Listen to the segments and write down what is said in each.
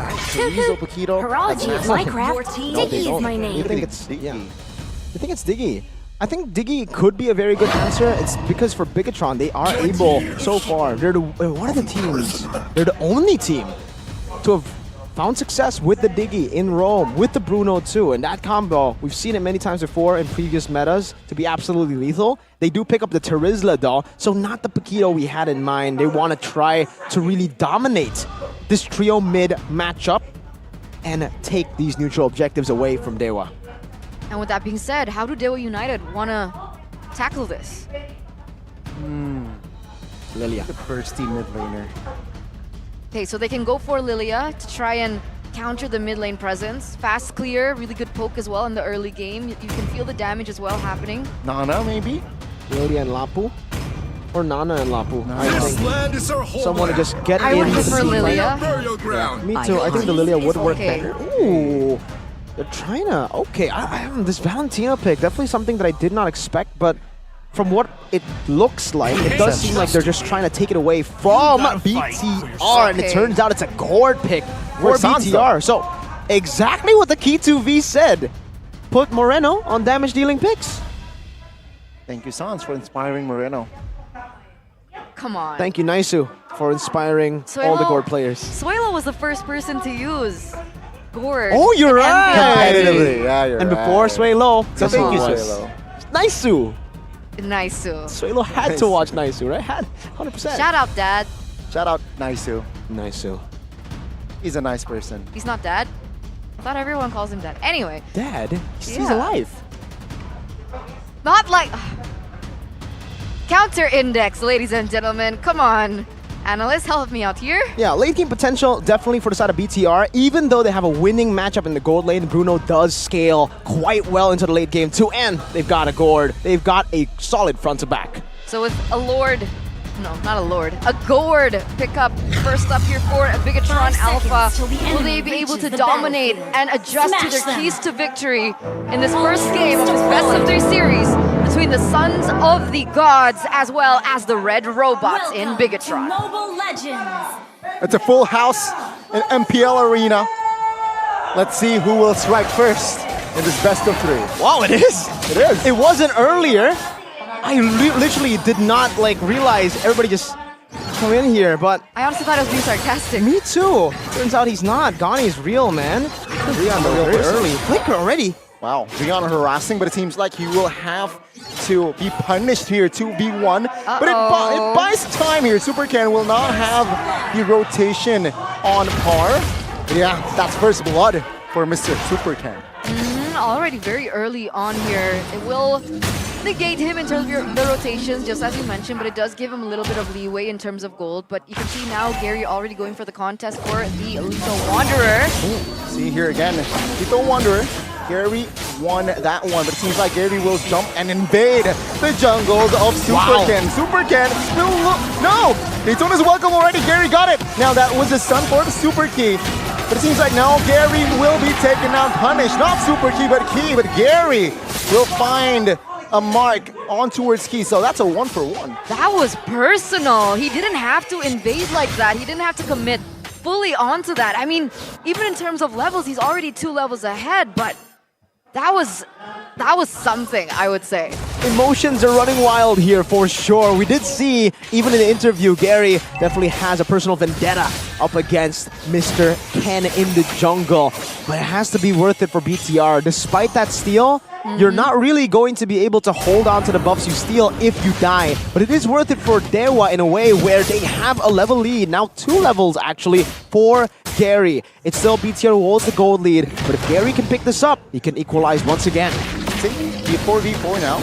right? Chorizo, Paquito. Parology of Minecraft. Diggy is my You name. think it's Diggy? Yeah. I think it's Diggy. I think Diggy could be a very good answer. It's because for Bigetron, they are able, so far, they're one of the teams, they're the only team to have found success with the Diggy in Rome, with the Bruno too. And that combo, we've seen it many times before in previous metas to be absolutely lethal. They do pick up the Terizla though, so not the Paquito we had in mind. They want to try to really dominate this trio mid matchup and take these neutral objectives away from DEWA. And with that being said, how do DEWA United want to tackle this? Lilia. The bursty mid laner. Okay, so they can go for Lilia to try and counter the mid lane presence. Fast clear, really good poke as well in the early game. You can feel the damage as well happening. Nana, maybe? Lilia and Lapu? Or Nana and Lapu? I This think land is our home. someone to just get I in would the prefer team. Lilia. Burial ground. Me too. I think the Lilia would work okay. better. Ooh, they're trying to. Okay, this Valentina pick, definitely something that I did not expect, but from what it looks like, it does seem like they're just trying to take it away from BTR, and it Okay. turns out it's a gourd pick for Where's Sansa? BTR. So, exactly what the Key 2V said. Put Moreno on damage dealing picks. Thank you, Sans, for inspiring Moreno. Come on. Thank you, Naisu, for inspiring all the gourd players. Suelo was the first person to use gourd. Oh, you're in right. MPL. Competitively, yeah, you're And right. before Suelo, So guess thank who you, it was? Suelo. Naisu. Nice. Suelo had to watch Naisu, right? Had 100%. Shout out, Dad. Shout out Naisu. Naisu. He's a nice person. He's not Dad. I thought everyone calls him Dad. Anyway, Dad, he's Yeah. alive. not like... Counter index, ladies and gentlemen. Come on. Analysts, help me out here. Yeah, late game potential definitely for the side of BTR. Even though they have a winning matchup in the gold lane, Bruno does scale quite well into the late game too. And they've got a gourd. They've got a solid front to back. So with a Lord, no, not a Lord, a gourd pickup first up here for a Bigetron 5 Alpha. seconds till the Will they enemy be able to reaches the dominate battlefield. and adjust to Smash their them. keys to victory in this first game of this best of 3 series between the Sons of the Gods as well as the Red Robots in Welcome to Bigetron? Mobile Legends. It's a full house in MPL arena. Let's see who will strike first in this best of 3. Wow, it is. It is. It wasn't earlier. I literally did not realize everybody just come in here, but I honestly thought I was being sarcastic. me too. Turns out he's not. Ghani's real, man. Rion, the real Very person. early. Flicker already. Wow, Rion harassing, but it seems like he will have to be punished here, 2v1. But it buys time here. Super Ken will not have the rotation on par. But yeah, that's first blood for Mr. Super Ken. Already very early on here. It will negate him in terms of the rotations, just as you mentioned, but it does give him a little bit of leeway in terms of gold. But you can see now Gary already going for the contest for the Lethal Wanderer. See here again, Lethal Wanderer. Gary won that one, but it seems like Gary will jump and invade the jungles of Super Ken. Super Ken still no! Daytona's welcome already, Gary got it! Now that was the stun for the Super Key. But it seems like now Gary will be taken down, punished. Not Super Key, but Gary will find a mark on towards Key. So that's a 1-for-1. That was personal. He didn't have to invade like that. He didn't have to commit fully onto that. I mean, even in terms of levels, he's already 2 levels ahead, but that was something, I would say. Emotions are running wild here for sure. We did see, even in the interview, Gary definitely has a personal vendetta up against Mr. Ken in the jungle. But it has to be worth it for BTR. Despite that steal, you're not really going to be able to hold on to the buffs you steal if you die. But it is worth it for DEWA in a way where they have a level lead. Now 2 levels actually for Gary. It's still BTR who holds the gold lead. But if Gary can pick this up, he can equalize once again. The 4v4 now.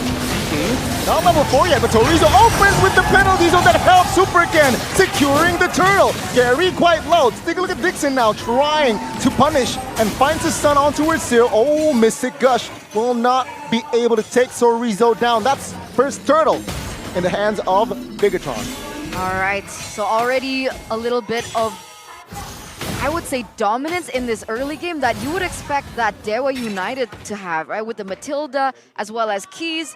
Not level 4 yet, but Torizo opens with the penalty zone that helps Super Ken securing the turtle. Gary quite low. Let's take a look at Dixon now, trying to punish and finds his stun on towards Seal. Oh, Mystic Gush will not be able to take Torizo down. That's first turtle in the hands of Bigetron. All right, so already a little bit of, I would say, dominance in this early game that you would expect that DEWA United to have, right? With the Matilda as well as Keys.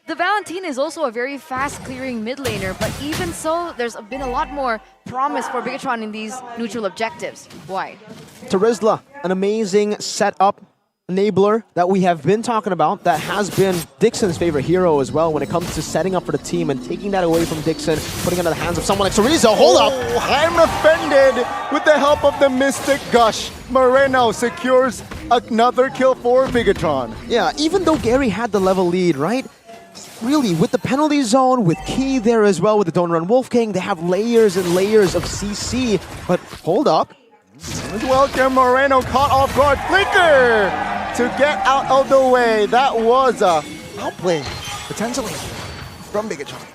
The Valentina is also a very fast clearing mid laner, but even so, there's been a lot more promise for Bigetron in these neutral objectives. Why? Terizla, an amazing setup enabler that we have been talking about, that has been Dixon's favorite hero as well when it comes to setting up for the team and taking that away from Dixon, putting it in the hands of someone like Cerezo. Hold up! I'm offended. With the help of the Mystic Gush, Moreno secures another kill for Bigetron. Yeah, even though Gary had the level lead, right? Really, with the penalty zone, with Key there as well, with the Don't Run Wolf King, they have layers and layers of CC. But hold up. Welcome, Moreno caught off guard. Flicker to get out of the way. That was a outplay, potentially, from Bigetron.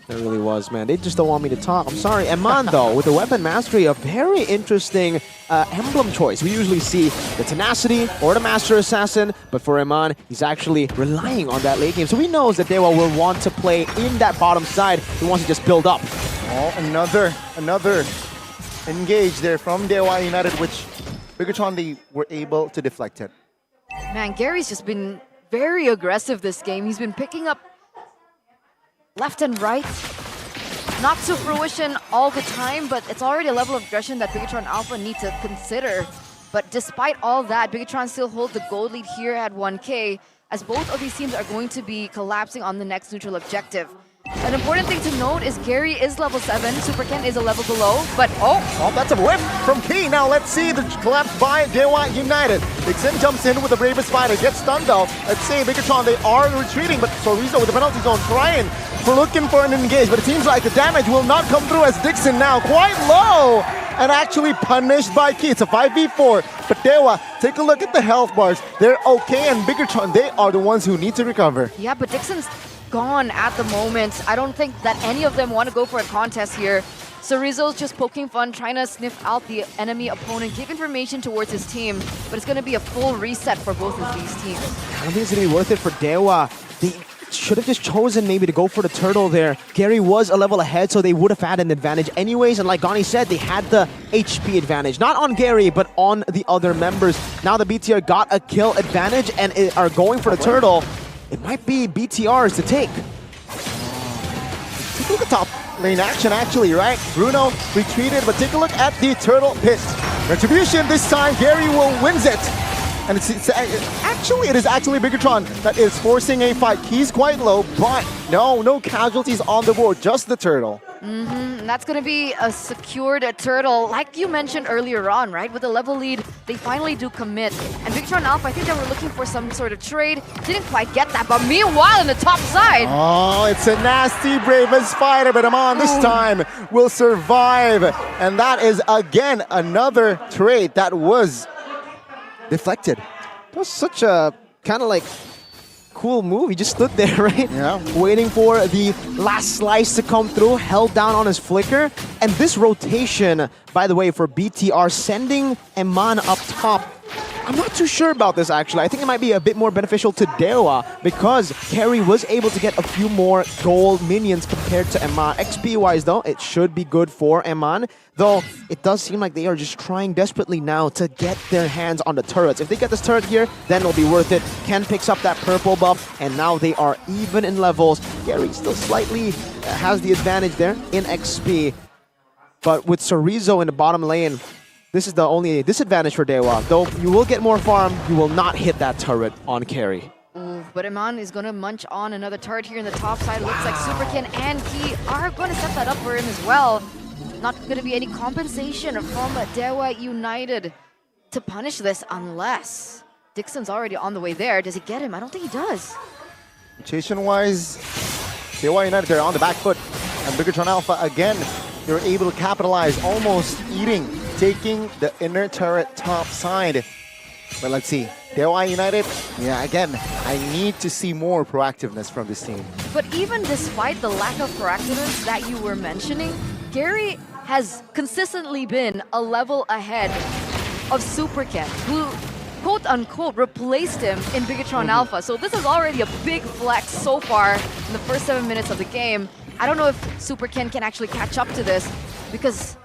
It really was, man. They just don't want me to talk. I'm sorry. Eman, though, with the weapon mastery, a very interesting emblem choice. We usually see the Tenacity or the Master Assassin, but for Eman, he's actually relying on that late game. So he knows that DEWA will want to play in that bottom side. He wants to just build up. Oh, another engage there from DEWA United, which Bigetron, they were able to deflect it. Man, Gary's just been very aggressive this game. He's been picking up left and right. Not to fruition all the time, but it's already a level of aggression that Bigetron Alpha need to consider. But despite all that, Bigetron still hold the gold lead here at 1K, as both of these teams are going to be collapsing on the next neutral objective. An important thing to note is Gary is level 7, Super Ken is a level below, but oh, that's a whip from Key. Now let's see the collapse by DEWA United. Dixon jumps in with the bravest fighter, gets stunned though. Let's see, Bigetron, they are retreating, but Cerezo with the penalty zone trying for looking for an engage, but it seems like the damage will not come through as Dixon now quite low and actually punished by Key. It's a 5v4, but DEWA, take a look at the health bars. They're okay, and Bigetron, they are the ones who need to recover. yeah, but Dixon's gone at the moment. I don't think that any of them want to go for a contest here. Cerezo's just poking fun, trying to sniff out the enemy opponent, give information towards his team, but it's going to be a full reset for both of these teams. I don't think it's going to be worth it for DEWA. They should have just chosen maybe to go for the turtle there. Gary was a level ahead, so they would have had an advantage anyways, and like Gani said, they had the HP advantage. Not on Gary, but on the other members. Now the BTR got a kill advantage and are going for the turtle. It might be BTRs to take. Take a look at top lane action actually, right? Bruno retreated, but take a look at the turtle pit. Retribution this time, Gary will wins it. And it is actually Bigetron that is forcing a fight. He's quite low, but no casualties on the board, just the turtle. And that's going to be a secured turtle, like you mentioned earlier on, right? With the level lead, they finally do commit. And Bigetron Alpha, I think they were looking for some sort of trade. Didn't quite get that, but meanwhile, on the top side. Oh, it's a nasty bravest fighter, but Amon this time will survive. And that is, again, another trade that was deflected. That was such a kind of like cool move. He just stood there, right? Yeah. Waiting for the last slice to come through, held down on his flicker. And this rotation, by the way, for BTR, sending Eman up top. I'm not too sure about this, actually. I think it might be a bit more beneficial to DEWA because Carry was able to get a few more gold minions compared to Eman. XP-wise, though, it should be good for Eman. Though, it does seem like they are just trying desperately now to get their hands on the turrets. If they get this turret here, then it'll be worth it. Ken picks up that purple buff, and now they are even in levels. Gary still slightly has the advantage there in XP. But with Cerezo in the bottom lane, this is the only disadvantage for DEWA. Though you will get more farm, you will not hit that turret on Carry. Ooh, but Eman is going to munch on another turret here in the top side. Looks like Superkin and Key are going to set that up for him as well. Not going to be any compensation from DEWA United to punish this unless Dixon's already on the way there. Does he get him? I don't think he does. Rotation-wise, DEWA United, they're on the back foot. And Bigetron Alpha, again, they're able to capitalize, almost taking the inner turret top side. But let's see. DEWA United, yeah, again, I need to see more proactiveness from this team. But even despite the lack of proactiveness that you were mentioning, Gary has consistently been a level ahead of Superkin, who quote-unquote replaced him in Bigetron Alpha. So this is already a big flex so far in the first 7 minutes of the game. I don't know if Superkin can actually catch up to this because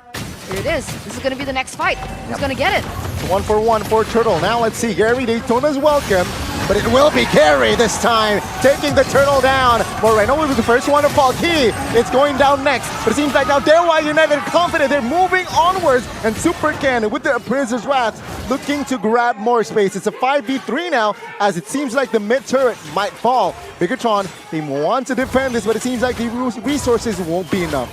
here it is. This is going to be the next fight. Who's going to get it? 1-for-1 for Turtle. Now let's see. Gary Daytona's welcome. but it will be Gary this time, taking the turtle down. Moreno will be the first one to fall. Key, it's going down next, but it seems like now DEWA United are confident. They're moving onwards, and Super Ken with the Prince's Wrath looking to grab more space. It's a 5v3 now, as it seems like the mid turret might fall. Bigetron, they want to defend this, but it seems like the resources won't be enough.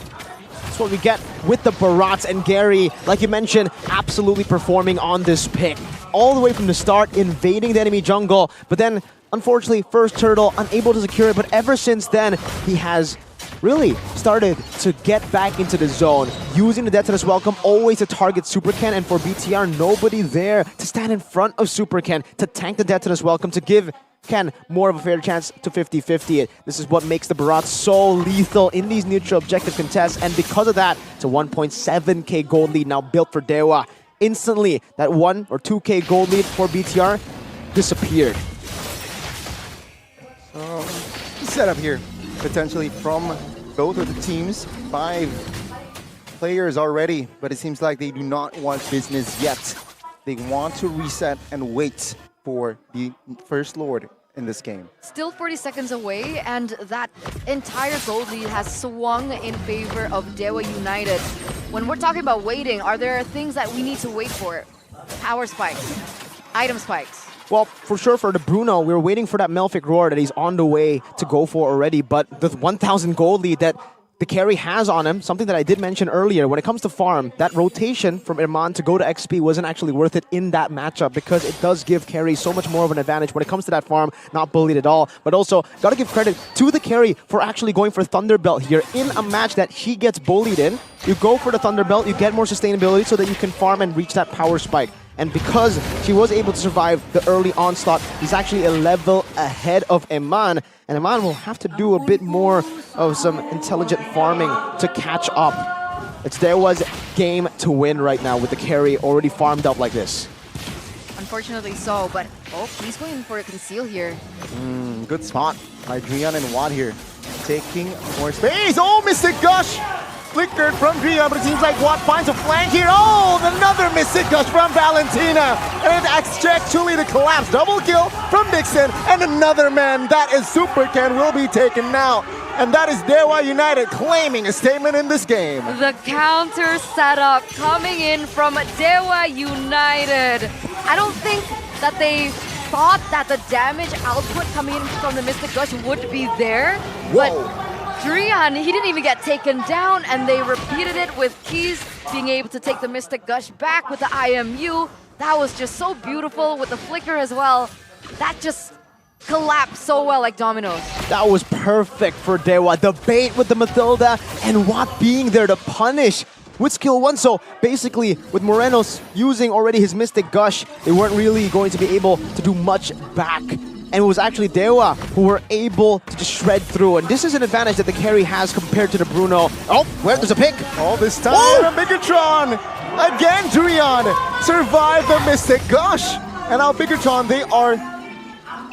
That's what we get with the Barats, and Gary, like you mentioned, absolutely performing on this pick. All the way from the start, invading the enemy jungle, but then, unfortunately, first turtle, unable to secure it, but ever since then, he has really started to get back into the zone, using the Detonus Welcome always to target Super Ken, and for BTR, nobody there to stand in front of Super Ken to tank the Detonus Welcome to give Ken more of a fair chance to 50-50 it. This is what makes the Barats so lethal in these neutral objective contests, and because of that, it's a 1.7k gold lead now built for DEWA. Instantly, that 1 or 2k gold lead for BTR disappeared. Set up here, potentially from both of the teams. 5 players already, but it seems like they do not want business yet. They want to reset and wait for the First Lord in this game. Still 40 seconds away, and that entire gold lead has swung in favor of DEWA United. When we're talking about waiting, are there things that we need to wait for? Power spikes, item spikes. Well, for sure for the Bruno, we were waiting for that Malefic Roar that he's on the way to go for already, but the 1,000 gold lead that the carry has on him, something that I did mention earlier, when it comes to farm, that rotation from Irman to go to XP wasn't actually worth it in that matchup because it does give carry so much more of an advantage when it comes to that farm, not bullied at all. But also, gotta give credit to the carry for actually going for Thunderbelt here in a match that he gets bullied in. You go for the Thunderbelt, you get more sustainability so that you can farm and reach that power spike. And because she was able to survive the early onslaught, he's actually a level ahead of Eman. And Eman will have to do a bit more of some intelligent farming to catch up. It's DEWA's game to win right now with the carry already farmed up like this. Unfortunately so, but oh, he's going for a conceal here. Good spot by Drian and Watt here. Taking more space. Oh, Mystic Gush! Flickered from Drian, but it seems like Watt finds a flank here. Oh, another Mystic Gush from Valentina. And it actually the collapse. Double kill from Dixon. And another man, that is Super Ken, will be taken out. And that is DEWA United claiming a statement in this game. The counter setup coming in from DEWA United. I don't think that they thought that the damage output coming in from the Mystic Gush would be there. But Drian, he didn't even get taken down, and they repeated it with Keys being able to take the Mystic Gush back with the IMU. That was just so beautiful with the flicker as well. That just collapsed so well like dominoes. That was perfect for DEWA. The bait with the Mathilda and Watt being there to punish with skill 1. So basically, with Moreno's using already his Mystic Gush, they weren't really going to be able to do much back. And it was actually DEWA who were able to just shred through. And this is an advantage that the carry has compared to the Bruno. Oh, where there's a pick. All this time, Bigetron! Again, Drian survived the Mystic Gush. And now Bigetron, they are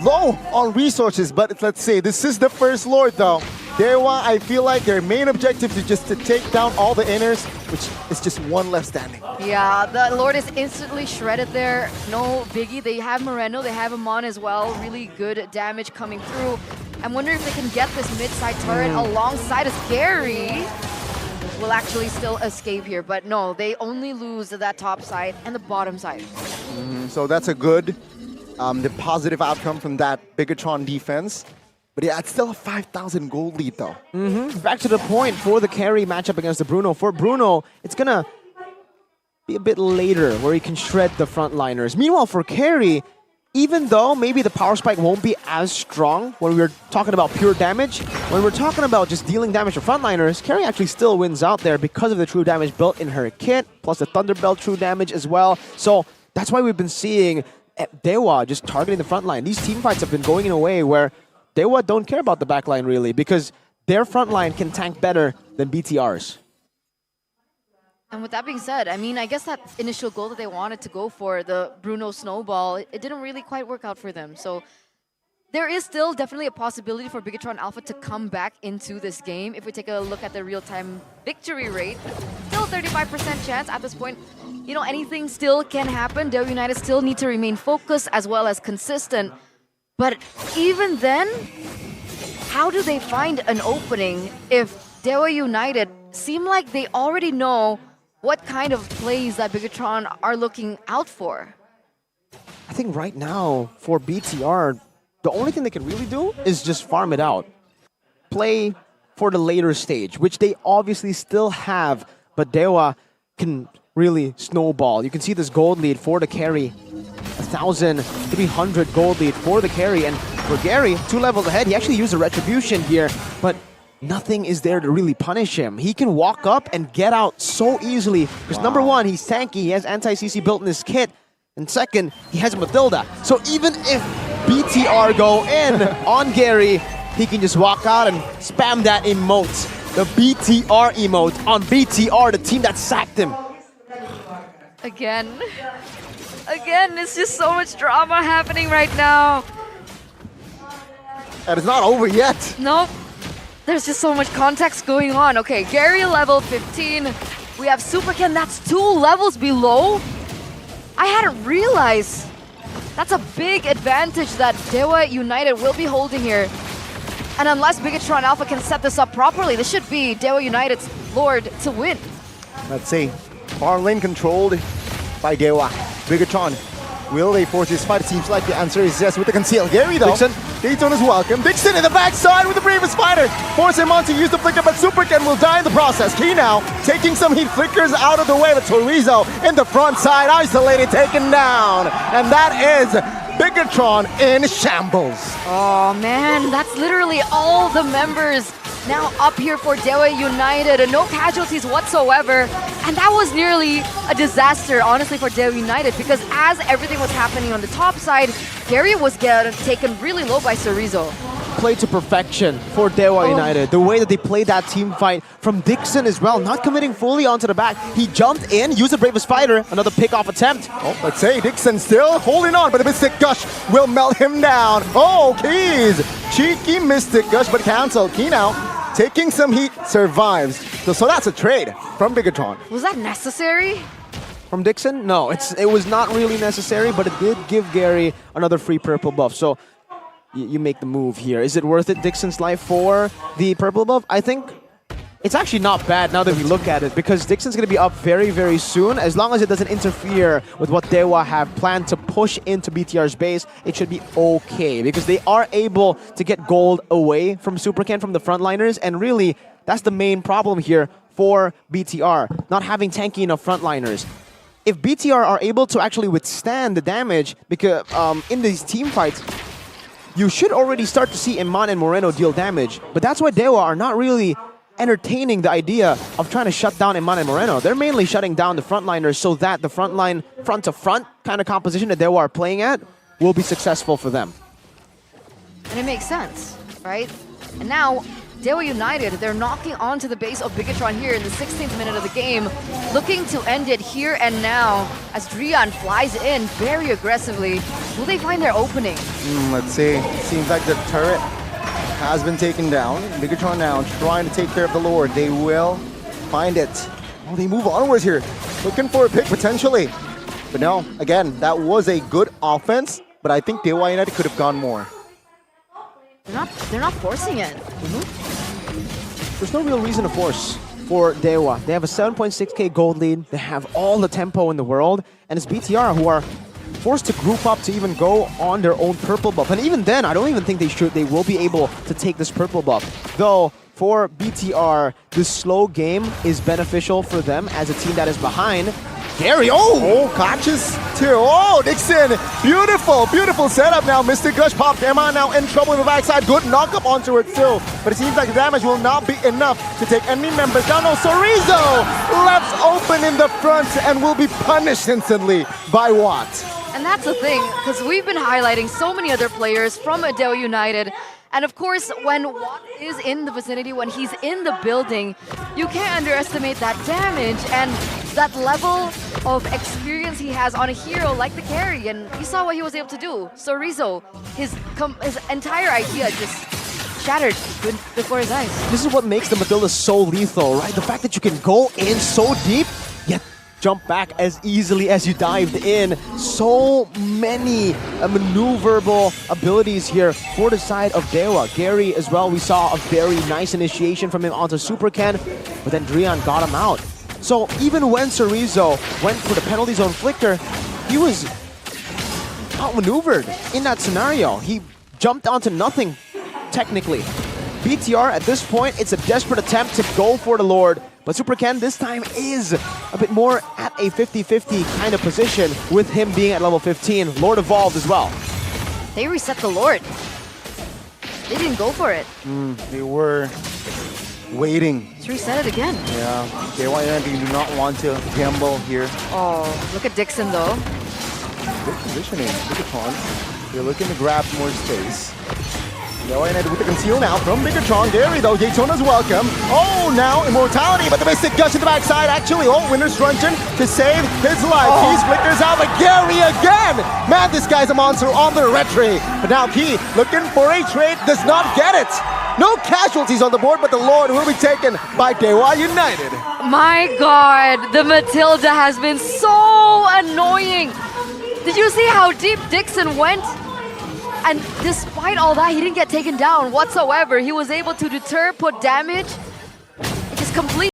low on resources. But let's say, this is the First Lord though. DEWA, I feel like their main objective is just to take down all the inners, which is just one left standing. Yeah, the Lord is instantly shredded there. No biggie. They have Moreno, they have Amon as well. Really good damage coming through. I'm wondering if they can get this mid-side turret alongside as Gary will actually still escape here. But no, they only lose that top side and the bottom side. So that's a good, the positive outcome from that Bigetron defense. But yeah, it's still a 5,000 gold lead though. Back to the point for the carry matchup against the Bruno. For Bruno, it's gonna be a bit later where he can shred the frontliners. Meanwhile, for carry, even though maybe the power spike won't be as strong when we're talking about pure damage, when we're talking about just dealing damage to frontliners, carry actually still wins out there because of the true damage built in her kit, plus the Thunderbelt true damage as well. So that's why we've been seeing DEWA just targeting the frontline. These team fights have been going in a way where DEWA don't care about the backline really because their frontline can tank better than BTR's. And with that being said, I mean, I guess that initial goal that they wanted to go for, the Bruno Snowball, it didn't really quite work out for them. So there is still definitely a possibility for Bigetron Alpha to come back into this game. If we take a look at the real-time victory rate, still a 35% chance at this point. You know, anything still can happen. DEWA United still need to remain focused as well as consistent. But even then, how do they find an opening if DEWA United seem like they already know what kind of plays that Bigetron are looking out for? I think right now, for BTR, the only thing they can really do is just farm it out. Play for the later stage, which they obviously still have, but DEWA can really snowball. You can see this gold lead for the carry. 1,300 gold lead for the carry, and for Gary, 2 levels ahead. He actually used a retribution here, but nothing is there to really punish him. He can walk up and get out so easily, because number one, he's tanky, he has anti-CC built in his kit, and second, he has a Matilda. So even if BTR go in on Gary, he can just walk out and spam that emote. The BTR emote on BTR, the team that sacked him. Again, it's just so much drama happening right now. And it's not over yet. Nope. There's just so much context going on. Okay, Gary level 15. We have Superken, that's 2 levels below. I hadn't realized. That's a big advantage that DEWA United will be holding here. And unless Bigetron Alpha can set this up properly, this should be DEWA United's Lord to win. Let's see. Far lane controlled by DEWA. Bigetron, will they force this fight? It seems like the answer is yes with the conceal. Gary though, Dixon. Dayton is welcome. Dixon in the backside with the bravest fighter. Force him on to use the flicker, but Superken will die in the process. Key now, taking some heat, flickers out of the way, but Torizo in the front side, isolated, taken down. And that is Bigetron in shambles. Oh man, that's literally all the members now up here for DEWA United, and no casualties whatsoever. And that was nearly a disaster, honestly, for DEWA United, because as everything was happening on the top side, Gary was getting taken really low by Chorizo. Played to perfection for DEWA United. The way that they played that team fight from Dixon as well, not committing fully onto the back. He jumped in, used the bravest fighter, another pick-off attempt. Oh, let's say Dixon still holding on, but the Mystic Gush will melt him down. Oh, Keys! Cheeky Mystic Gush, but cancelled. Key now, taking some heat, survives. So that's a trade from Bigetron. Was that necessary? From Dixon? No, it was not really necessary, but it did give Gary another free purple buff. So you make the move here. Is it worth it, Dixon's life, for the purple buff? I think it's actually not bad now that we look at it, because Dixon's going to be up very, very soon. As long as it doesn't interfere with what DEWA have planned to push into BTR's base, it should be okay, because they are able to get gold away from Superken, from the frontliners, and really, that's the main problem here for BTR, not having tanky enough frontliners. If BTR are able to actually withstand the damage, because in these team fights, you should already start to see Iman and Moreno deal damage, but that's why DEWA are not really entertaining the idea of trying to shut down Iman and Moreno. They're mainly shutting down the frontliners so that the frontline, front-to-front kind of composition that DEWA are playing at will be successful for them. And it makes sense, right? And now, DEWA United, they're knocking onto the base of Bigetron here in the 16th minute of the game, looking to end it here and now as Drian flies in very aggressively. Will they find their opening? Let's see. Seems like the turret has been taken down. Bigetron now trying to take care of the Lord. They will find it. Oh, they move onwards here. Looking for a pick potentially. But no, again, that was a good offense, but I think DEWA United could have gone more. They're not forcing it. There's no real reason to force for DEWA. They have a 7.6k gold lead. They have all the tempo in the world. And it's BTR who are forced to group up to even go on their own purple buff. And even then, I don't even think they will be able to take this purple buff. Though, for BTR, this slow game is beneficial for them as a team that is behind. Gary, catches too. Oh, Dixon, beautiful, beautiful setup now. Mystic Gush popped Emma now in trouble in the backside. Good knock up onto it too. But it seems like the damage will not be enough to take enemy members down. No, Chorizo left open in the front and will be punished instantly by Watt. And that's the thing, because we've been highlighting so many other players from DEWA United. And of course, when Watt is in the vicinity, when he's in the building, you can't underestimate that damage and that level of experience he has on a hero like the carry. And you saw what he was able to do. So Rizzo, his entire idea just shattered before his eyes. This is what makes the Matilda so lethal, right? The fact that you can go in so deep, yet jump back as easily as you dived in. So many maneuverable abilities here for the side of DEWA. Gary as well, we saw a very nice initiation from him onto Super Ken, but then Drian got him out. So even when Cerezo went for the penalty zone flicker, he was outmaneuvered in that scenario. He jumped onto nothing, technically. BTR, at this point, it's a desperate attempt to go for the Lord, but Super Ken this time is a bit more at a 50-50 kind of position with him being at level 15. Lord evolved as well. They reset the Lord. They didn't go for it. They were waiting. Let's reset it again. Yeah, DEWA do not want to gamble here. Oh, look at Dixon though. Good positioning. Bigetron. They're looking to grab more space. DEWA with the conceal now from Bigetron. Gary though, Daytona's welcome. Oh, now Immortality, but the basic gush in the backside actually. Oh, Winner's Truncheon to save his life. He flickers out, but Gary again! Man, this guy's a monster on the retry. But now Key looking for a trade, does not get it. No casualties on the board, but the Lord will be taken by DEWA United. My God, the Matilda has been so annoying. Did you see how deep Dixon went? And despite all that, he didn't get taken down whatsoever. He was able to deter, put damage, and just complete.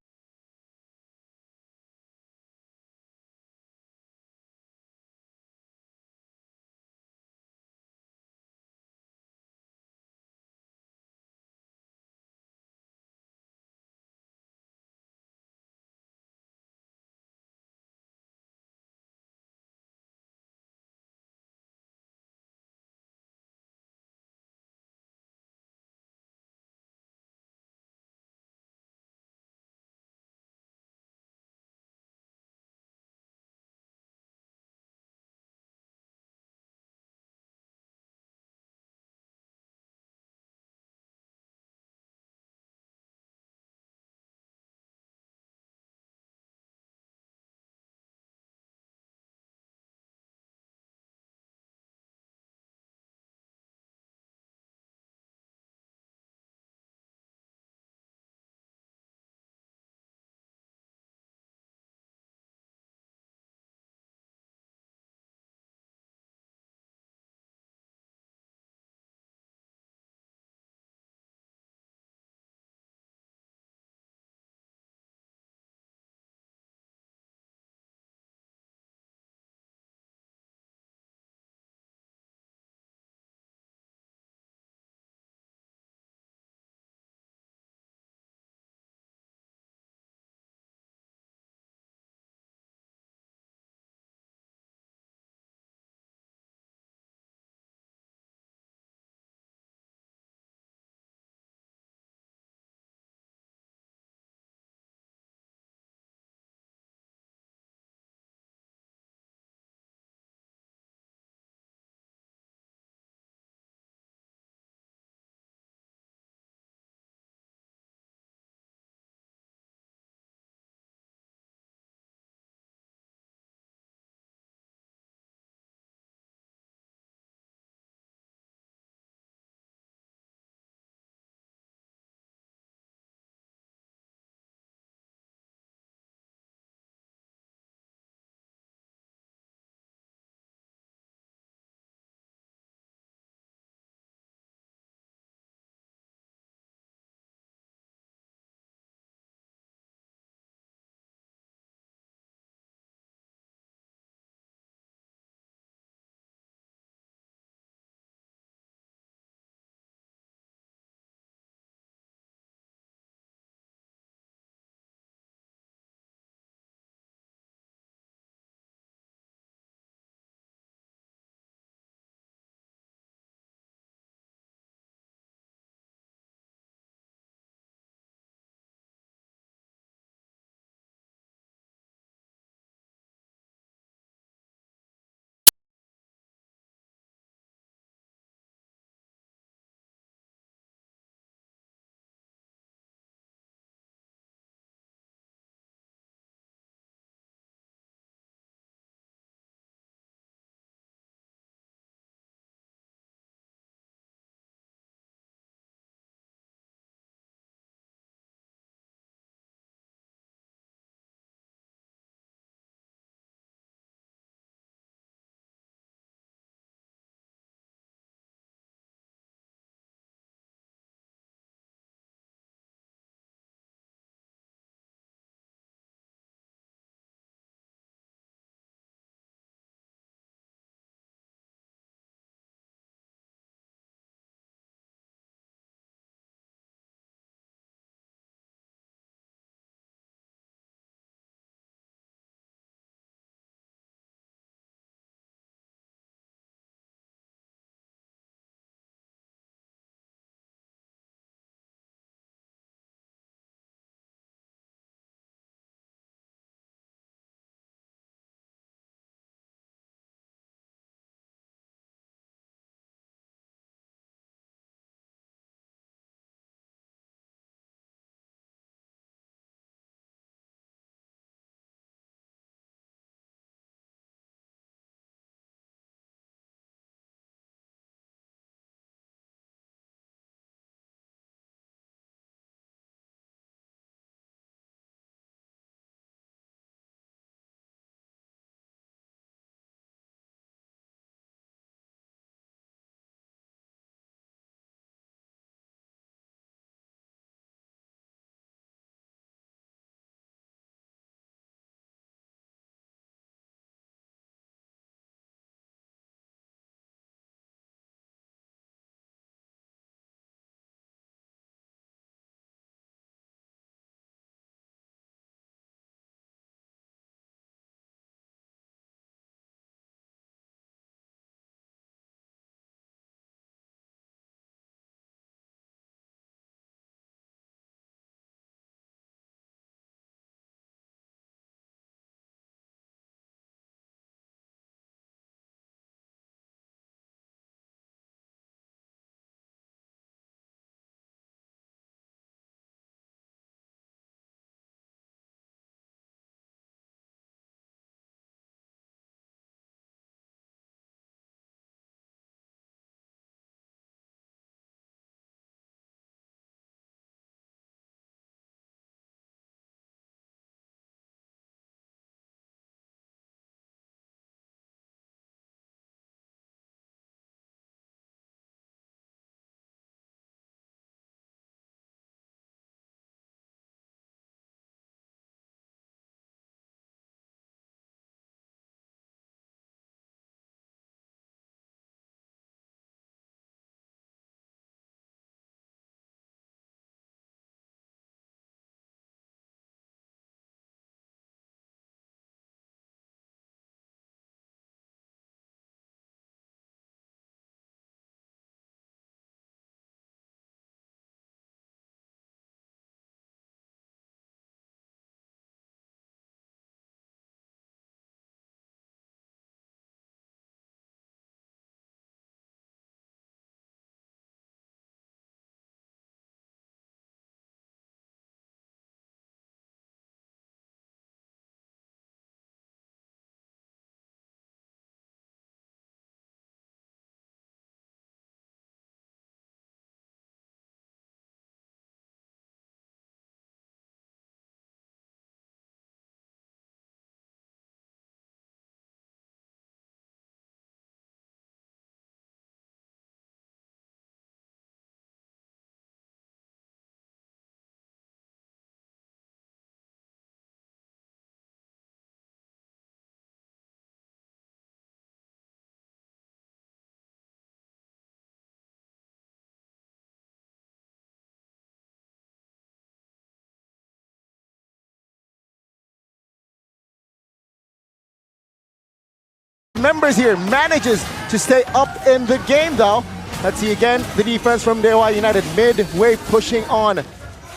members here manages to stay up in the game though. Let's see again the defense from DEWA United midway pushing on.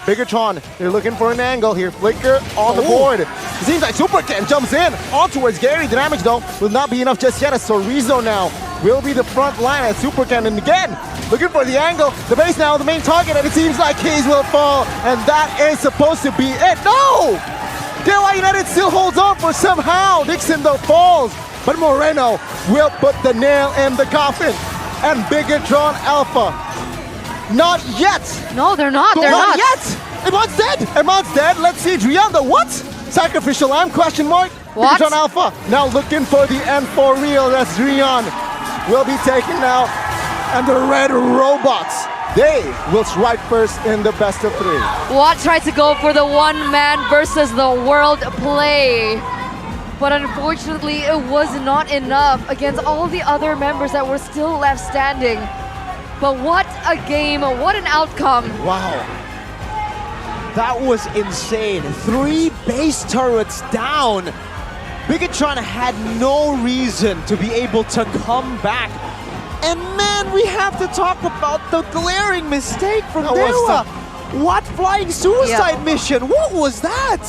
Bigetron, they're looking for an angle here. Flicker on the board. It seems like Superken jumps in on towards Gary. The damage though will not be enough just yet as Sorizo now will be the front line as Superken, and again looking for the angle. The base now the main target, and it seems like Hayes will fall, and that is supposed to be it. No! DEWA United still holds on for somehow. Dixon though falls, but Moreno will put the nail in the coffin. And Bigetron Alpha, not yet. No, they're not. They're not not. yet. Emon's dead. Emon's dead. Let's see Drian the what? Sacrificial lamb? Question mark. What? Bigetron Alpha now looking for the end for real. That's Drian will be taken out, and the red robots, they will strike first in the best of 3. Watt tried to go for the one man versus the world play, but unfortunately it was not enough against all the other members that were still left standing. But what a game, what an outcome. Wow. That was insane. 3 base turrets down. Bigetron had no reason to be able to come back. And man, we have to talk about the glaring mistake from DEWA. What flying suicide mission? What was that?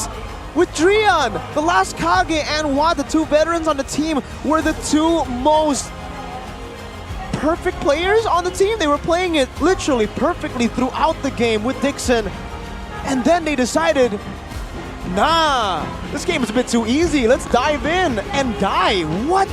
With Drian, the last Kage, and Watt, the 2 veterans on the team, were the 2 most perfect players on the team. They were playing it literally perfectly throughout the game with Dixon. And then they decided, nah, this game is a bit too easy. Let's dive in and die. What?